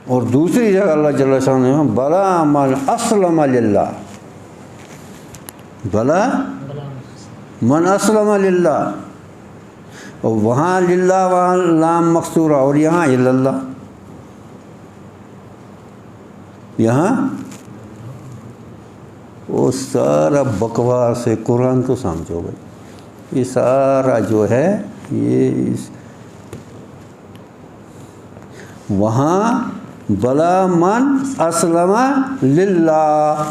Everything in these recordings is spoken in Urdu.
اور دوسری جگہ اللہ جل شانہ بلا من اسلم للہ، بلا من اسلم للہ، اور وہاں للہ وہاں لام مقصورہ، اور یہاں اللہ، یہاں وہ سارا بکواس ہے۔ قرآن تو سمجھو بھائی، یہ سارا جو ہے یہ وہاں بلا من اسلم للہ،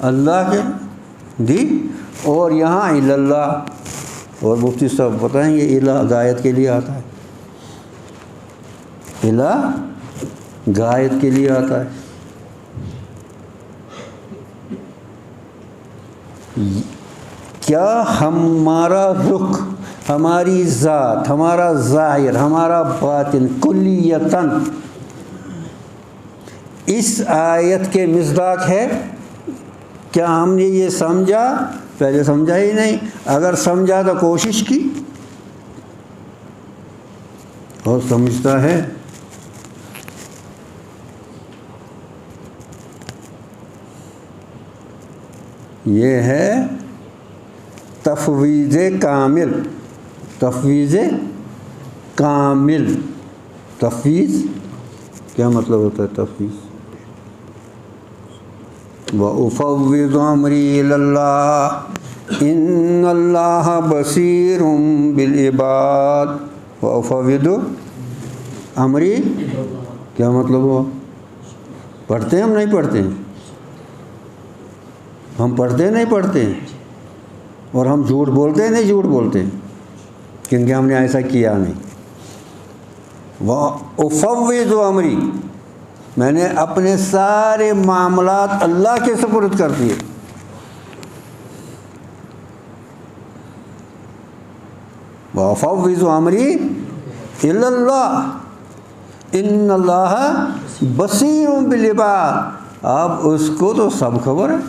اللہ کے دی، اور یہاں اللہ، اور مفتی صاحب بتائیں گے الہ غایت کے لیے آتا ہے، الہ غایت کے لیے آتا ہے۔ کیا ہمارا رخ، ہماری ذات، ہمارا ظاہر، ہمارا باطن کلیتاً اس آیت کے مصداق ہے؟ کیا ہم نے یہ سمجھا؟ پہلے سمجھا ہی نہیں، اگر سمجھا تو کوشش کی، اور سمجھتا ہے۔ یہ ہے تفویض کامل، تفویض کامل۔ تفویض کیا مطلب ہوتا ہے؟ تفویض وَأُفَوِّضُ أَمْرِي إِلَى اللَّهِ إِنَّ اللَّهَ بَصِيرٌ بِالْعِبَادِ۔ وَأُفَوِّضُ أَمْرِي کیا مطلب ہوا؟ پڑھتے ہیں ہم نہیں پڑھتے ہیں؟ ہم پڑھتے نہیں پڑھتے ہیں، اور ہم جھوٹ بولتے ہیں نہیں جھوٹ بولتے ہیں، کیونکہ ہم نے ایسا کیا نہیں۔ وَأُفَوِّضُ أَمْرِي، میں نے اپنے سارے معاملات اللہ کے سپرد کر دیے۔ وَأُفَوِّضُ أَمْرِي إِلَى اللَّهِ إِنَّ اللَّهَ بَصِيرٌ بِالْعِبَادِ۔ اب اس کو تو سب خبر ہے،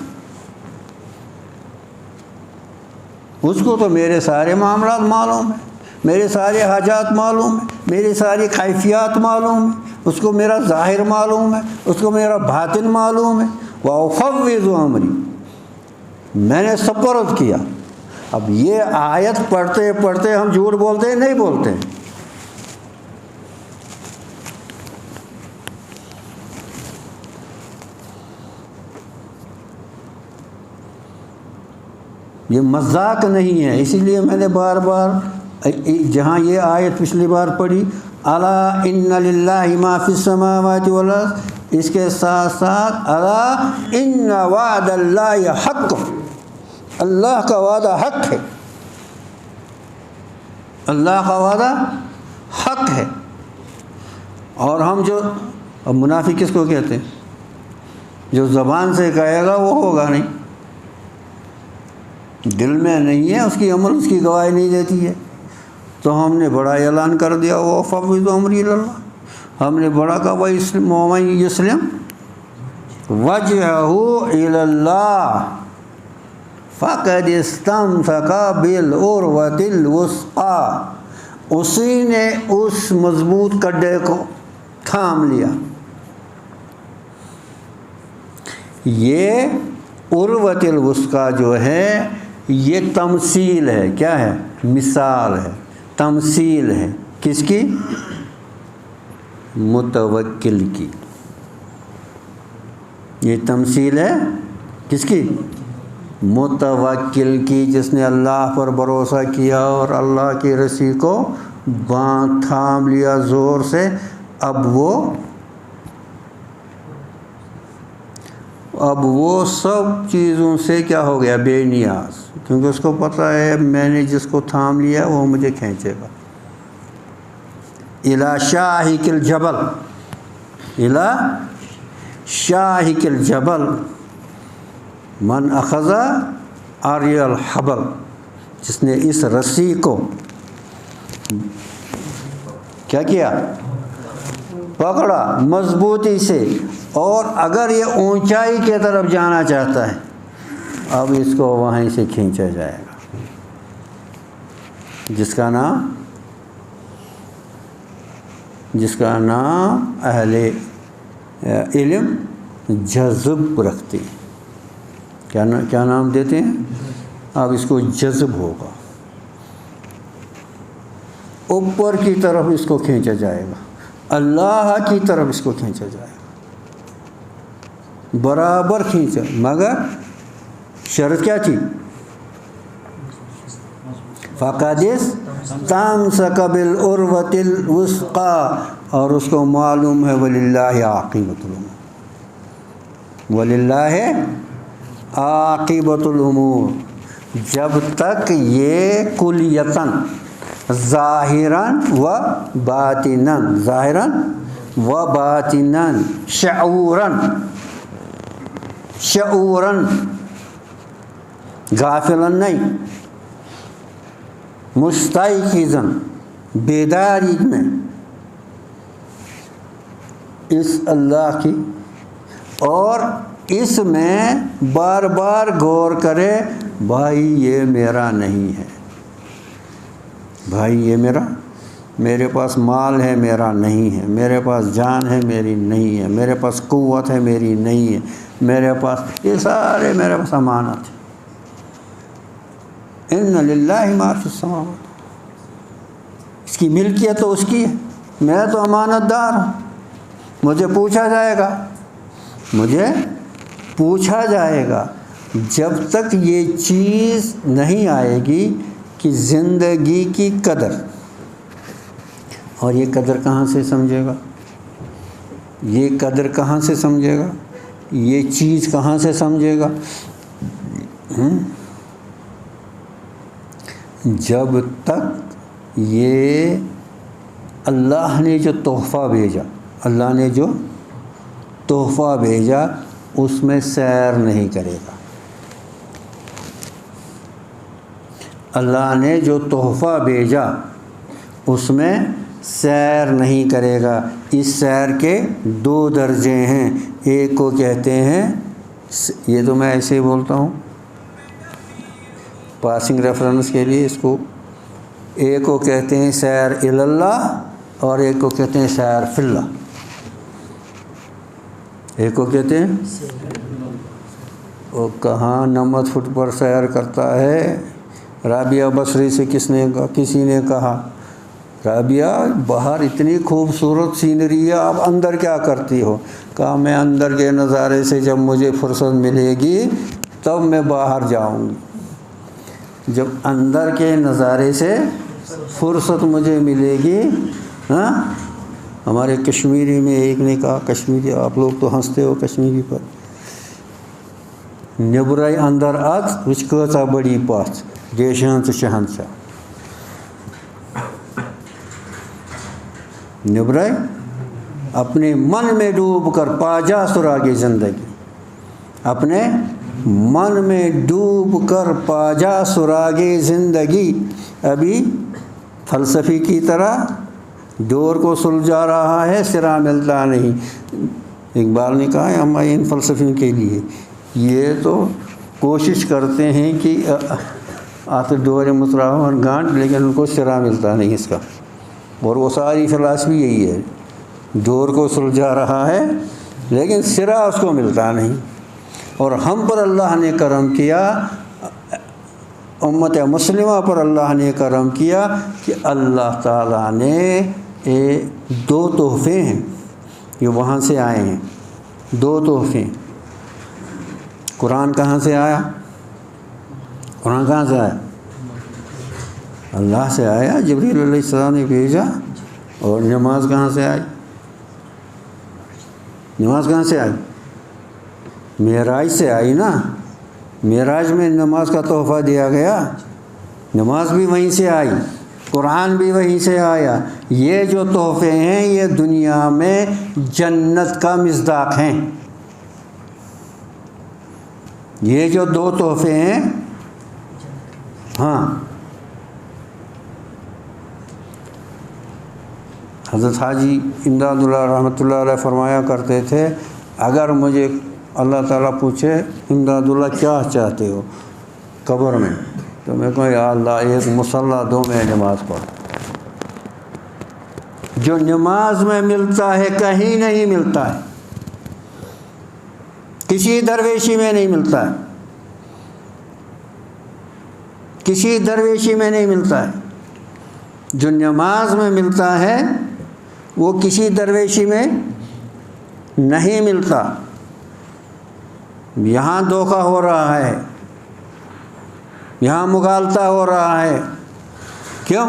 اس کو تو میرے سارے معاملات معلوم ہیں، میرے سارے حاجات معلوم ہیں، میری ساری کیفیات معلوم ہیں، اس کو میرا ظاہر معلوم ہے، اس کو میرا باطن معلوم ہے۔ وَأُفَوِّضُ أَمْرِي، میں نے سپرد کیا۔ اب یہ آیت پڑھتے پڑھتے ہم جھوٹ بولتے ہیں نہیں بولتے ہیں؟ یہ مذاق نہیں ہے، اسی لیے میں نے بار بار جہاں یہ آیت پچھلی بار پڑھی الا ان للہ ما فی السماوات والارض، اس کے ساتھ ساتھ الا ان وعد اللہ حق، اللہ کا وعدہ حق ہے، اللہ کا وعدہ حق ہے۔ اور ہم جو، اب منافق کس کو کہتے ہیں؟ جو زبان سے کہے گا وہ ہوگا نہیں، دل میں نہیں ہے، اس کی عمل اس کی گواہی نہیں دیتی ہے۔ تو ہم نے بڑا اعلان کر دیا وَأُفَوِّضُ أَمْرِي إِلَى اللَّهِ، ہم نے بڑا کہا وَمَن يُسْلِمْ وَجْهَهُ إِلَى اللَّهِ فَقَدِ اسْتَمْسَكَ بِالْعُرْوَةِ الْوُثْقَىٰ، اسی نے اس مضبوط کڈے کو تھام لیا۔ یہ عروۃ الوثقیٰ جو ہے یہ تمثیل ہے، کیا ہے؟ مثال ہے، تمثیل ہے، کس کی؟ متوکل کی۔ یہ تمثیل ہے کس کی؟ متوکل کی، جس نے اللہ پر بھروسہ کیا اور اللہ کی رسی کو باندھ تھام لیا زور سے۔ اب وہ سب چیزوں سے کیا ہو گیا؟ بے نیاز، کیونکہ اس کو پتہ ہے میں نے جس کو تھام لیا وہ مجھے کھینچے گا۔ اِلَى شَاهِكِ الْجَبَلِ، اِلَى شَاهِكِ الْجَبَلِ من اخذ عَرْيَ الْحَبَلِ، جس نے اس رسی کو کیا کیا؟ پکڑا مضبوطی سے، اور اگر یہ اونچائی کی طرف جانا چاہتا ہے اب اس کو وہیں سے کھینچا جائے گا، جس کا نام جس کا نام اہل علم جذب رکھتے ہیں. کیا نام دیتے ہیں؟ اب اس کو جذب ہوگا، اوپر کی طرف اس کو کھینچا جائے گا، اللہ کی طرف اس کو کھینچا جائے گا، برابر کھینچا، مگر شرط کیا تھی؟ فَقَدِ اسْتَمْسَكَ بِالْعُرْوَةِ الْوُثْقَىٰ، اور اس کو معلوم ہے وَلِلَّهِ عَاقِبَةُ الْأُمُورِ، وَلِلَّهِ عَاقِبَةُ الْأُمُورِ. جب تک یہ کلیتاً ظاہراً و باطناً، ظاہراً و باطناً، شعوراً غافلاً نہیں، مستيقظاً بیداری میں اس اللہ کی، اور اس میں بار بار غور کرے بھائی یہ میرا نہیں ہے، بھائی یہ میرے پاس مال ہے میرا نہیں ہے، میرے پاس جان ہے میری نہیں ہے، میرے پاس قوت ہے میری نہیں ہے، میرے پاس یہ سارے میرے پاس امانت ہے. ان للہ ما فی السماوات، اس کی ملکیت تو اس کی ہے، میں تو امانت دار ہوں، مجھے پوچھا جائے گا. جب تک یہ چیز نہیں آئے گی کہ زندگی کی قدر، اور یہ قدر کہاں سے سمجھے گا؟ یہ قدر کہاں سے سمجھے گا؟ یہ چیز کہاں سے سمجھے گا؟ جب تک یہ اللہ نے جو تحفہ بھیجا اس میں سیر نہیں کرے گا. اللہ نے جو تحفہ بھیجا اس میں سیر نہیں کرے گا. اس سیر کے 2 درجے ہیں، ایک کو کہتے ہیں، یہ تو میں ایسے ہی بولتا ہوں پاسنگ ریفرنس کے لیے، اس کو ایک کو کہتے ہیں سیر اللہ، اور ایک کو کہتے ہیں سیر فی اللہ. ایک کو کہتے ہیں وہ کہاں نمت فٹ پر سیر کرتا ہے. رابعہ بصری سے کسی نے کہا رابعہ باہر اتنی خوبصورت سینری ہے، آپ اندر کیا کرتی ہو؟ کہا میں اندر کے نظارے سے جب مجھے فرصت ملے گی تب میں باہر جاؤں گی. جب اندر کے نظارے سے فرصت مجھے ملے گی. ہاں، ہمارے کشمیری میں ایک نے کہا، کشمیری آپ لوگ تو ہنستے ہو کشمیری پر، نیبرائی اندر ات وچ کۭژاہ بڑی پتھ دیشان تو شہنشاہ. نیبرائی اپنے من میں ڈوب کر پاجا سراغ زندگی، اپنے من میں ڈوب کر پاجا سراغ زندگی. ابھی فلسفی کی طرح ڈور کو سلجھا رہا ہے، سرا ملتا نہیں. اقبال نے کہا ہے ہم ان فلسفیوں کے لیے یہ تو کوشش کرتے ہیں کہ آتے ڈور متراہ اور گانٹ، لیکن ان کو سرا ملتا نہیں اس کا. اور وہ ساری فلسفی یہی ہے، ڈور کو سلجھا رہا ہے لیکن سرا اس کو ملتا نہیں. اور ہم پر اللہ نے کرم کیا، امت مسلمہ پر اللہ نے کرم کیا کہ اللہ تعالیٰ نے 2 تحفے ہیں یہ وہاں سے آئے ہیں. 2 تحفے. قرآن کہاں سے آیا؟ قرآن کہاں سے آیا؟ اللہ سے آیا، جبریل علیہ السلام نے بھیجا. اور نماز کہاں سے آئی؟ نماز کہاں سے آئی؟ معراج سے آئی نا. معراج میں نماز کا تحفہ دیا گیا، نماز بھی وہیں سے آئی، قرآن بھی وہیں سے آیا. یہ جو تحفے ہیں یہ دنیا میں جنت کا مصداق ہیں. یہ جو 2 تحفے ہیں، ہاں، حضرت حاجی امداد اللہ رحمۃ اللہ علیہ فرمایا کرتے تھے اگر مجھے اللہ تعالیٰ پوچھے امداد اللہ کیا چاہتے ہو قبر میں، تو میں کہوں یا اللہ ایک مصلی دو، میں نماز پڑھ. جو نماز میں ملتا ہے کہیں نہیں ملتا ہے، کسی درویشی میں نہیں ملتا ہے، کسی درویشی میں نہیں ملتا ہے۔ جو نماز میں ملتا ہے وہ کسی درویشی میں نہیں ملتا۔ یہاں دھوکہ ہو رہا ہے، یہاں مغالطہ ہو رہا ہے۔ کیوں؟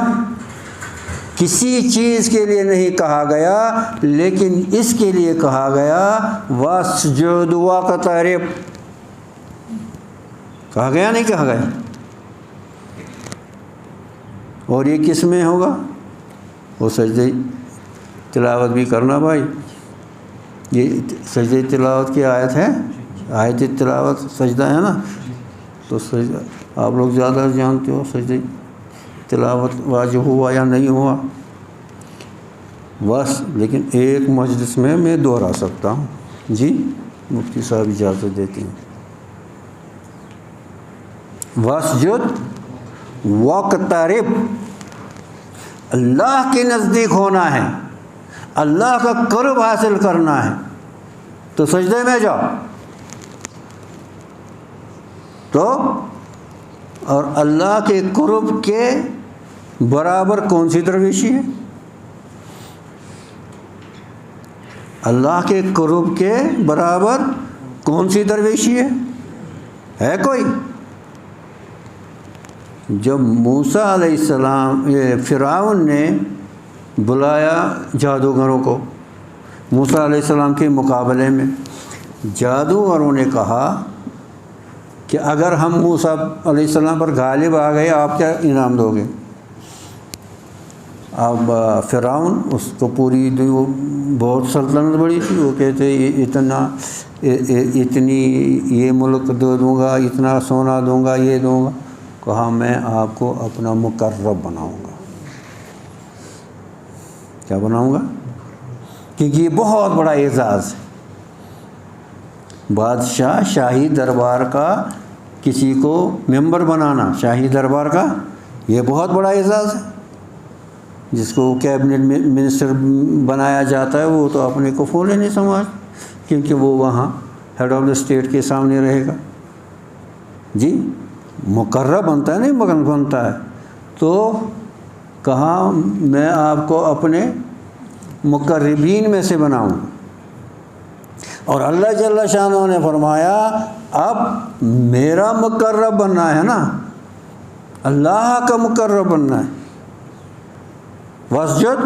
کسی چیز کے لیے نہیں کہا گیا، لیکن اس کے لیے کہا گیا وَاسْجُدْ وَاقْتَرِب۔ کہا گیا نہیں کہا گیا؟ اور یہ کس میں ہوگا؟ وہ سجدہ تلاوت بھی کرنا بھائی، یہ سجدہ تلاوت کی آیت ہے، آیت تلاوت سجدہ ہے نا، تو سجدہ آپ لوگ زیادہ جانتے ہو سجدہ تلاوت واجب ہوا یا نہیں ہوا بس۔ لیکن ایک مجلس میں دہرا سکتا ہوں۔ جی مفتی صاحب اجازت دیتے ہیں۔ وَاسْجُدْ وَاقْتَرِب، اللہ کے نزدیک ہونا ہے، اللہ کا قرب حاصل کرنا ہے، تو سجدے میں جاؤ۔ تو اور اللہ کے قرب کے برابر کون سی درویشی ہے؟ اللہ کے قرب کے برابر کون سی درویشی ہے کوئی؟ جب موسیٰ علیہ السلام فرعون نے بلایا جادوگروں کو موسیٰ علیہ السلام کے مقابلے میں، جادوگروں نے کہا کہ اگر ہم موسیٰ علیہ السلام پر غالب آ گئے آپ کیا انعام دو گے؟ اب فرعون اس کو پوری بہت سلطنت بڑی تھی، وہ کہتے اتنی یہ ملک دے دوں گا، اتنا سونا دوں گا، یہ دوں گا۔ کہا میں آپ کو اپنا مقرب بناؤں گا۔ کیا بناؤں گا؟ کیونکہ یہ بہت بڑا اعزاز ہے۔ بادشاہ شاہی دربار کا کسی کو ممبر بنانا، شاہی دربار کا یہ بہت بڑا اعزاز ہے۔ جس کو کیبنٹ منسٹر بنایا جاتا ہے وہ تو اپنے کو پھولے نہیں سمجھ، کیونکہ وہ وہاں ہیڈ آف دا اسٹیٹ کے سامنے رہے گا۔ جی مقرب بنتا ہے نہیں مگن بنتا ہے۔ تو کہا میں آپ کو اپنے مقربین میں سے بناؤں، اور اللہ جل شانہ نے فرمایا اب میرا مقرب بننا ہے نا، اللہ کا مقرب بننا ہے۔ واسجد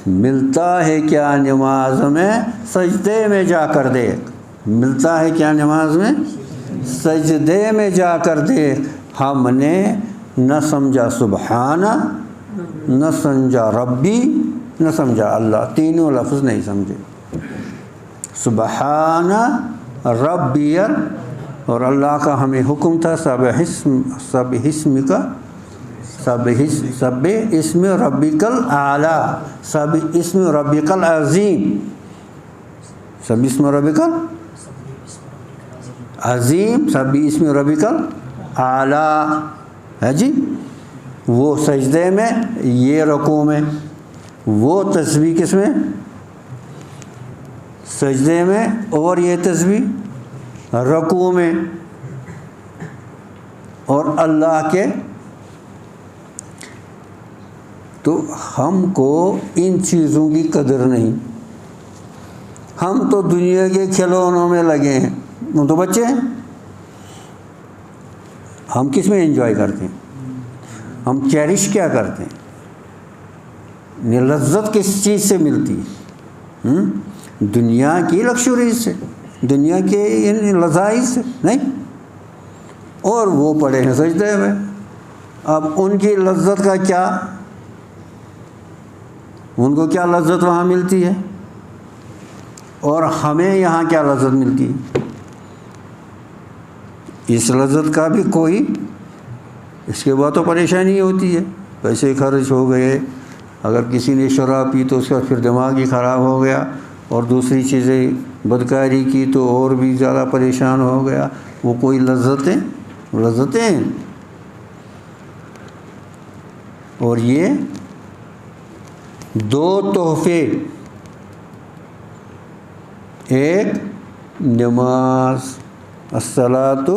ملتا ہے کیا نماز میں؟ سجدے میں جا کر دیکھ۔ ملتا ہے کیا نماز میں؟ سجدے میں جا کر دیکھ۔ ہم نے نہ سمجھا سبحانہ، نہ سمجھا ربی، نہ سمجھا اللہ، تینوں لفظ نہیں سمجھے۔ سبحانہ ربی، اور اللہ کا ہمیں حکم تھا سب اسم ربک الاعلیٰ، سب اسم ربک العظیم، سب اسم ربک عظیم، سب اسم ربک الاعلیٰ ہے جی۔ وہ سجدے میں، یہ رکوع میں، وہ تسبیح کس میں؟ سجدے میں، اور یہ تسبیح رکوع میں، اور اللہ کے۔ تو ہم کو ان چیزوں کی قدر نہیں، ہم تو دنیا کے کھلونوں میں لگے ہیں، ہم تو بچے ہیں۔ ہم کس میں انجوائے کرتے ہیں؟ ہم چیرش کیا کرتے ہیں؟ لذت کس چیز سے ملتی ہے؟ دنیا کی لکشریز سے، دنیا کے ان لذائذ سے نہیں۔ اور وہ پڑے ہیں سجدے میں۔ اب ان کی لذت کا کیا؟ ان کو کیا لذت وہاں ملتی ہے، اور ہمیں یہاں کیا لذت ملتی ہے؟ اس لذت کا بھی کوئی، اس کے بعد تو پریشانی ہوتی ہے، پیسے خرچ ہو گئے، اگر کسی نے شراب پی تو اس کا پھر دماغ ہی خراب ہو گیا، اور دوسری چیزیں بدکاری کی تو اور بھی زیادہ پریشان ہو گیا۔ وہ کوئی لذتیں ہیں؟ اور یہ دو تحفے، ایک نماز، الصلاۃ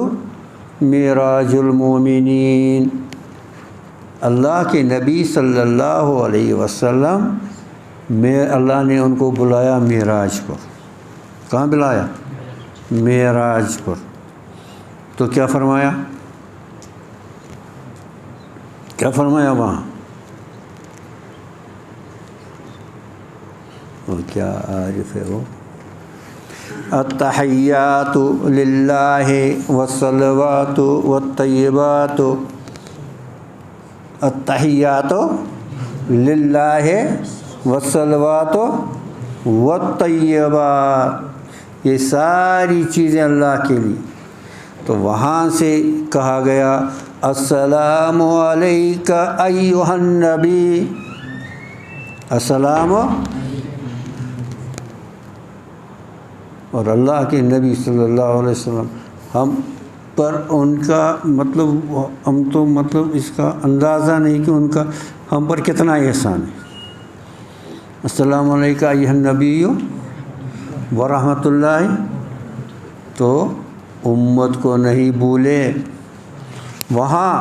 معراج المومنین، اللہ کے نبی صلی اللہ علیہ وسلم میں اللہ نے ان کو بلایا معراج پر۔ کہاں بلایا؟ معراج پر۔ تو کیا فرمایا؟ کیا فرمایا وہاں؟ وہ کیا عارف ہے وہ؟ التحیات للہ والصلوات والطیبات، التحیات للہ والصلوات والطیبات، یہ ساری چیزیں اللہ کے لیے۔ تو وہاں سے کہا گیا السلام علیک ایھا النبی، السلام، اور اللہ کے نبی صلی اللہ علیہ وسلم ہم پر ان کا مطلب، ہم تو مطلب اس کا اندازہ نہیں کہ ان کا ہم پر کتنا احسان ہے۔ السلام علیکم ایھا النبی ورحمۃ اللہ، تو امت کو نہیں بھولے۔ وہاں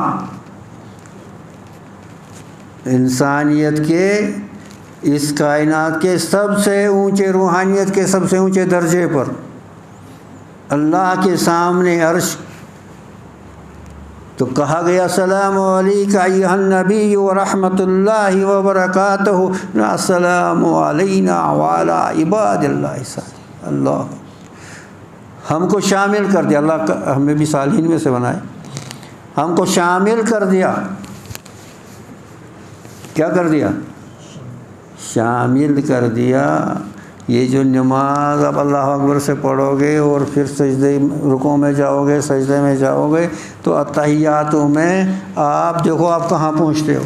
انسانیت کے، اس کائنات کے سب سے اونچے، روحانیت کے سب سے اونچے درجے پر اللہ کے سامنے عرش، تو کہا گیا السلام علیکم ایھا النبی ورحمۃ اللہ وبرکاتہ، السلام علینا وعلی عباد اللہ الصالحین۔ اللہ ہم کو شامل کر دیا، اللہ کا ہمیں بھی صالحین میں سے بنائے، ہم کو شامل کر دیا۔ کیا کر دیا؟ شامل کر دیا۔ یہ جو نماز اب اللہ اکبر سے پڑھو گے اور پھر سجدے رکوع میں جاؤ گے، سجدے میں جاؤ گے، تو اتحیاتوں میں آپ دیکھو آپ کہاں پہنچتے ہو۔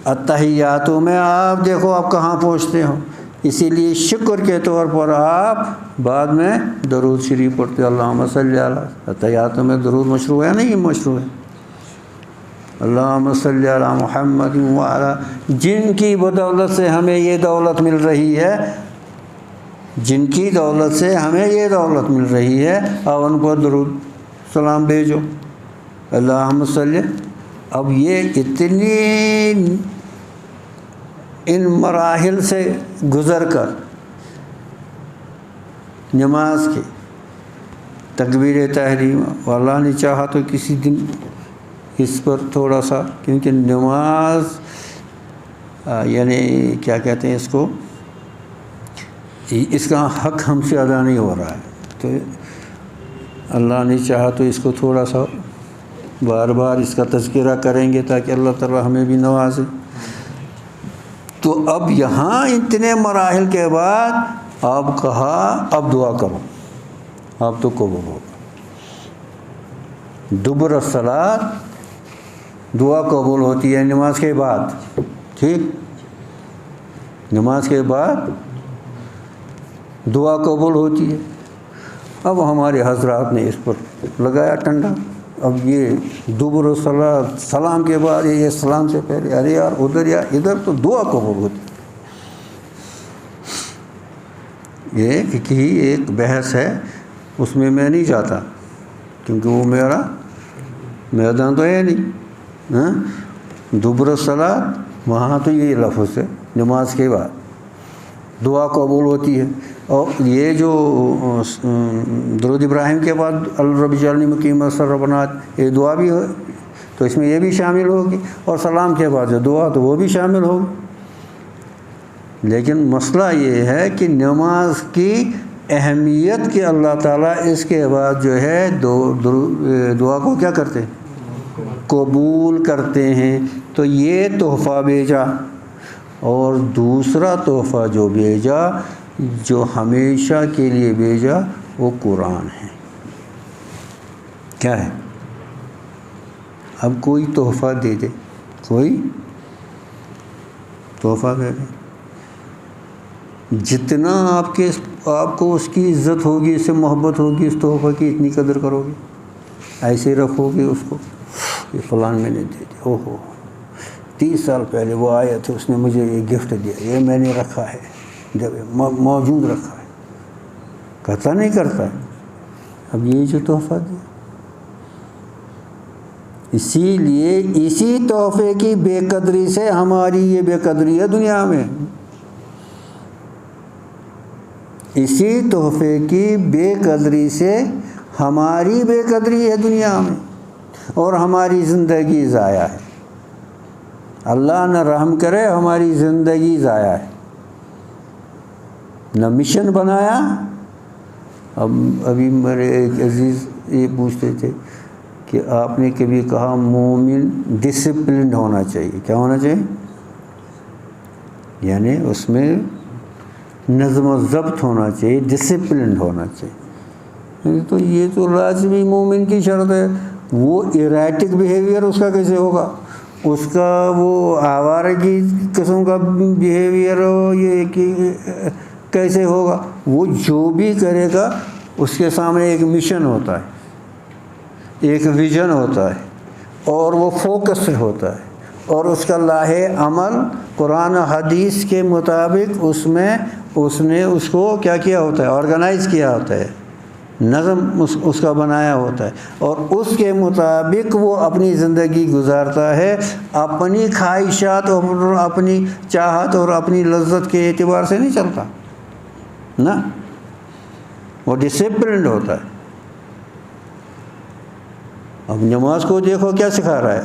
اتحیاتوں میں آپ دیکھو آپ کہاں پہنچتے ہو۔ اسی لیے شکر کے طور پر آپ بعد میں درود شریف پڑھتے، اللہم صلی علی، اتحیاتوں میں درود مشروع ہے نہیں؟ مشروع ہے۔ اللہم صلی علی محمد وعلی، جن کی بدولت سے ہمیں یہ دولت مل رہی ہے، جن کی دولت سے ہمیں یہ دولت مل رہی ہے، اب ان کو درود سلام بھیجو، اللہم صلی۔ اب یہ اتنی ان مراحل سے گزر کر نماز کے تکبیر تحریمہ، اللہ نے چاہا تو کسی دن اس پر تھوڑا سا، کیونکہ نماز یعنی کیا کہتے ہیں اس کو، اس کا حق ہم سے ادا نہیں ہو رہا ہے، تو اللہ نے چاہا تو اس کو تھوڑا سا بار بار اس کا تذکرہ کریں گے تاکہ اللہ تعالی ہمیں بھی نوازے۔ تو اب یہاں اتنے مراحل کے بعد آپ کہا اب دعا کرو، اب تو قبول ہوگا۔ دبر الصلاۃ، دعا قبول ہوتی ہے نماز کے بعد، ٹھیک، نماز کے بعد دعا قبول ہوتی ہے۔ اب ہمارے حضرات نے اس پر لگایا ٹنڈا، اب یہ دبر الصلاۃ، سلام کے بعد یہ سلام سے پہلے، ارے یار ادھر یا ادھر تو دعا قبول ہوتی ہے۔ یہ فقہی ایک بحث ہے، اس میں نہیں جاتا کیونکہ وہ میرا میدان تو ہے نہیں۔ دبر الصلاۃ وہاں تو یہی لفظ ہے، نماز کے بعد دعا قبول ہوتی ہے۔ اور یہ جو درود ابراہیم کے بعد الرب اجعلنی مقیم الصلاۃ، یہ دعا بھی ہو تو اس میں یہ بھی شامل ہوگی، اور سلام کے بعد جو دعا تو وہ بھی شامل ہوگی۔ لیکن مسئلہ یہ ہے کہ نماز کی اہمیت کہ اللہ تعالیٰ اس کے بعد جو ہے دعا کو کیا کرتے ہیں؟ قبول کرتے ہیں۔ تو یہ تحفہ بھیجا، اور دوسرا تحفہ جو بھیجا، جو ہمیشہ کے لیے بھیجا، وہ قرآن ہے۔ کیا ہے؟ اب کوئی تحفہ دے دے، کوئی تحفہ دے دے، جتنا آپ کو اس کی عزت ہوگی، اس سے محبت ہوگی، اس تحفہ کی اتنی قدر کرو گے، ایسے رکھو گے اس کو، یہ فلان میں نے دے دیا، اوہ 30 سال پہلے وہ آیا تھا، اس نے مجھے یہ گفٹ دیا، یہ میں نے رکھا ہے، جب موجود رکھا ہے، قطع نہیں کرتا ہے۔ اب یہ جو تحفہ دیا، اسی لیے اسی تحفے کی بے قدری سے ہماری یہ بے قدری ہے دنیا میں، اسی تحفے کی بے قدری سے ہماری بے قدری ہے دنیا میں، اور ہماری زندگی ضائع ہے۔ اللہ نہ رحم کرے، ہماری زندگی ضائع ہے، نہ مشن بنایا۔ ابھی میرے ایک عزیز یہ پوچھتے تھے کہ آپ نے کبھی کہا مومن ڈسپلنڈ ہونا چاہیے، کیا ہونا چاہیے؟ یعنی اس میں نظم و ضبط ہونا چاہیے، ڈسپلنڈ ہونا چاہیے۔ تو یہ تو لازمی مومن کی شرط ہے۔ وہ ایریٹک بیہیویئر اس کا کیسے ہوگا؟ اس کا وہ آوارگی قسم کا بیہیویئر ہو یہ کہ کیسے ہوگا؟ وہ جو بھی کرے گا اس کے سامنے ایک مشن ہوتا ہے، ایک ویژن ہوتا ہے، اور وہ فوکسڈ ہوتا ہے، اور اس کا لاہے عمل قرآن و حدیث کے مطابق اس نے اس کو کیا کیا ہوتا ہے؟ آرگنائز کیا ہوتا ہے، نظم اس کا بنایا ہوتا ہے، اور اس کے مطابق وہ اپنی زندگی گزارتا ہے، اپنی خواہشات اور اپنی چاہت اور اپنی لذت کے اعتبار سے نہیں چلتا نا، وہ ڈسپلنڈ ہوتا ہے۔ اب نماز کو دیکھو کیا سکھا رہا ہے،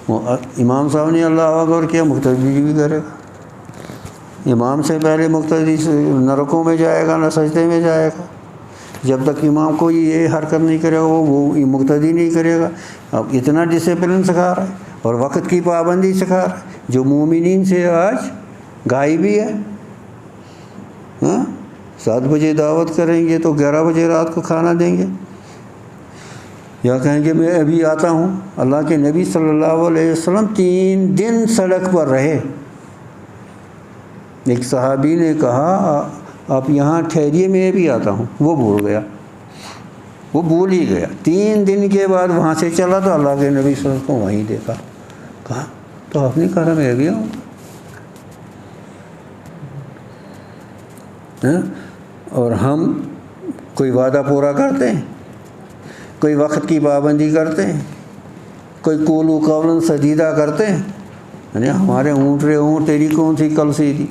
وہ امام صاحب نے اللہ اکبر کیا، مقتدی بھی کرے گا۔ امام سے پہلے مقتدی نہ رکوع میں جائے گا نہ سجدے میں جائے گا، جب تک امام کو یہ حرکت نہیں کرے گا وہ مقتدی نہیں کرے گا۔ اب اتنا ڈسپلن سکھا رہا ہے، اور وقت کی پابندی سکھا رہا ہے، جو مومنین سے آج غائب ہی ہے۔ 7 بجے دعوت کریں گے تو 11 بجے رات کو کھانا دیں گے، یا کہیں گے میں ابھی آتا ہوں۔ اللہ کے نبی صلی اللہ علیہ وسلم 3 دن سڑک پر رہے۔ ایک صحابی نے کہا آپ یہاں ٹھہریے میں بھی آتا ہوں، وہ بھول ہی گیا۔ 3 دن کے بعد وہاں سے چلا تو اللہ کے نبی صلی اللہ علیہ وسلم کو وہیں دیکھا، کہا تو آپ نے کہا میں بھی آؤں۔ اور ہم کوئی وعدہ پورا کرتے ہیں، کوئی وقت کی پابندی کرتے ہیں، کوئی قول و قولاً سدیدہ کرتے ہیں، یعنی ہمارے اونٹ رے اونٹ تیری کون سی کل سی تھی،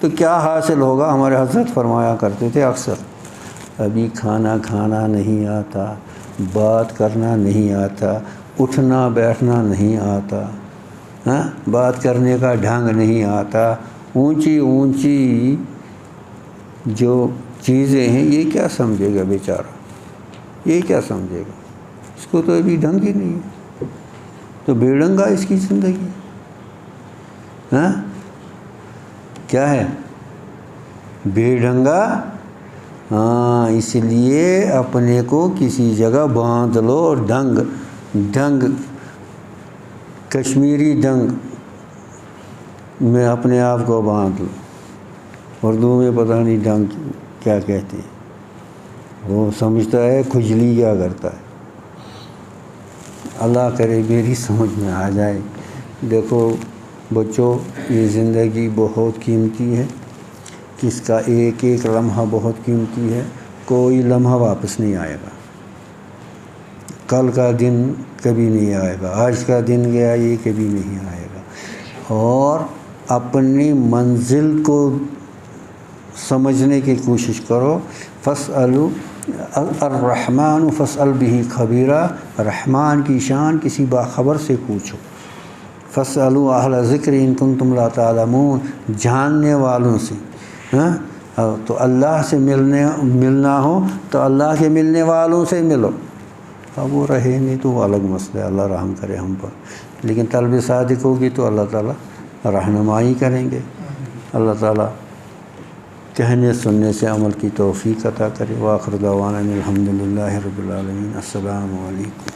تو کیا حاصل ہوگا؟ ہمارے حضرت فرمایا کرتے تھے اکثر، ابھی کھانا کھانا نہیں آتا، بات کرنا نہیں آتا، اٹھنا بیٹھنا نہیں آتا، بات کرنے کا ڈھنگ نہیں آتا، اونچی اونچی جو چیزیں ہیں یہ کیا سمجھے گا بیچارہ، یہ کیا سمجھے گا؟ اس کو تو ابھی ڈھنگ ہی نہیں ہے، تو بے ڈنگا اس کی زندگی کیا ہے؟ بے ڈنگا۔ اس لیے اپنے کو کسی جگہ باندھ لو، ڈنگ کشمیری ڈنگ میں اپنے آپ کو باندھ لو۔ اردو میں پتہ نہیں ڈنگ کیا کہتے ہیں، وہ سمجھتا ہے کھجلی کیا کرتا ہے۔ اللہ کرے میری سمجھ میں آ جائے۔ دیکھو بچوں، یہ زندگی بہت قیمتی ہے، اس کا ایک ایک لمحہ بہت قیمتی ہے، کوئی لمحہ واپس نہیں آئے گا، کل کا دن کبھی نہیں آئے گا، آج کا دن گیا یہ کبھی نہیں آئے گا۔ اور اپنی منزل کو سمجھنے کی کوشش کرو۔ فَاسْأَلُوا الرحمن فَاسْأَلْ بِهِ خَبِيرًا، رحمان کی شان کسی باخبر سے پوچھو۔ فَاسْأَلُوا أَهْلَ الذِّكْرِ إِن كُنتُمْ لَا تَعْلَمُونَ، جاننے والوں سے۔ تو اللہ سے ملنا ہو تو اللہ کے ملنے والوں سے ملو، اب وہ رہے نہیں تو وہ الگ مسئلہ ہے، اللہ رحم کرے ہم پر، لیکن طلب صادق ہوگی تو اللہ تعالیٰ رہنمائی کریں گے۔ اللہ تعالیٰ کہنے سننے سے عمل کی توفیق عطا کرے۔ وآخر دعوانا الحمدللہ رب العالمین۔ السلام علیکم۔